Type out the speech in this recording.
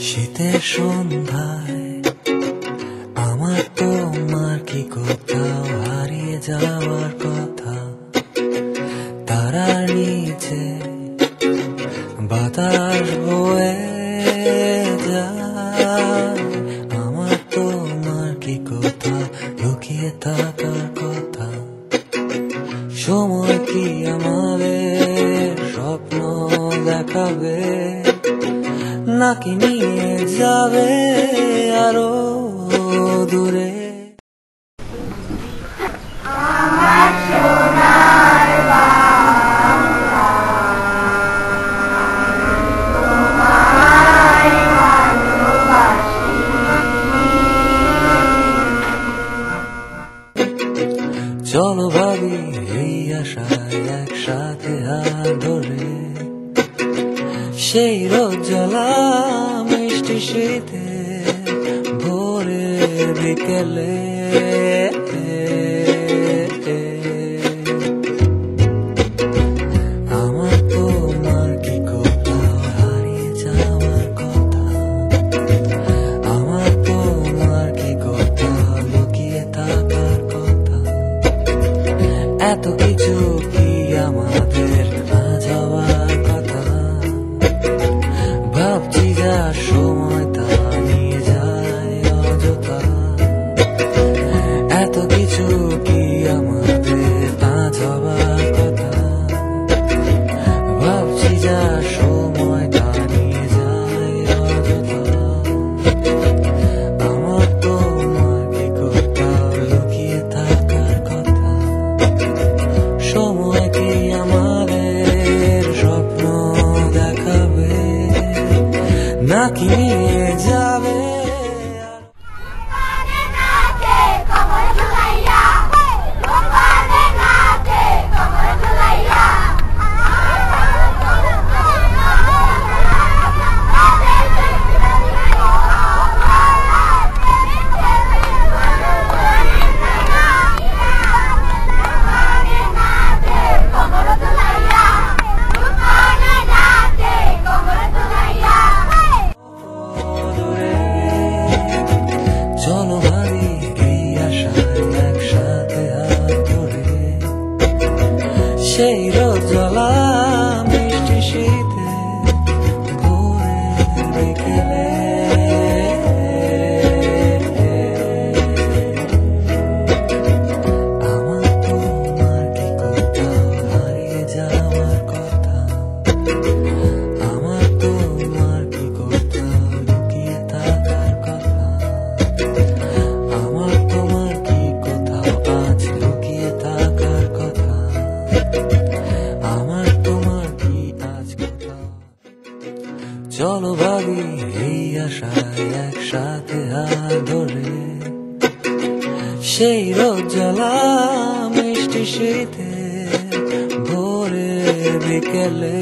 শীতের সন্ধ্যায় আমার তোমার কি কোথাও হারিয়ে যাওয়ার কথা। তারার নিচে বাতাস বয়ে যায়, আমার তোমার কি কোথাও লুকিয়ে থাকার কথা। সময় কি আমাদের স্বপ্ন দেখাবে, নাকি নিয়ে যাবে আরো দূরে। আমার সোনার বাংলা, তোমায় ভালোবাসি। চলো ভাবি এই আশায় একসাথে হাত ধরে, সেই রোদ জ্বলা মিষ্টি শীতে ভোরের বিকেলে। আমার তোমার কি কোথাও হারিয়ে যাওয়ার কথা। আমার তোমার কি কোথাও লুকিয়ে থাকার কথা। এত কিছু কি আমাদের আজ হওয়ার কথা। ভাবছি যা সময় তা নিয়ে যায় অযথা। এত কিছু কি আমাদের আজ হওয়ার কথা। ভাবছি যা সময় তা নিয়ে যায় অযথা। আমার তোমার কি কোথাও লুকিয়ে থাকার কথা। সময় কি আমাদের স্বপ্ন দেখাবে, নাকি নিয়ে যাবে। চলো ভাবি এই আশায় একসাথে হাত ধরে, সেই রোদ জ্বলা মিষ্টি শীতে ভোরের বিকেলে। আমার তোমার কি কোথাও হারিয়ে যাওয়ার কথা। আমার তোমার কি কোথাও লুকিয়ে থাকার কথা। আমার তোমার কি কোথাও আজ লুকিয়ে থাকার কথা। আমার তোমার কি আজ কোথাও। চলো ভাবি এই আশায় একসাথে হাত ধরে, সেই রোদ জ্বলা মিষ্টি শীতে ভোরের বিকেলে।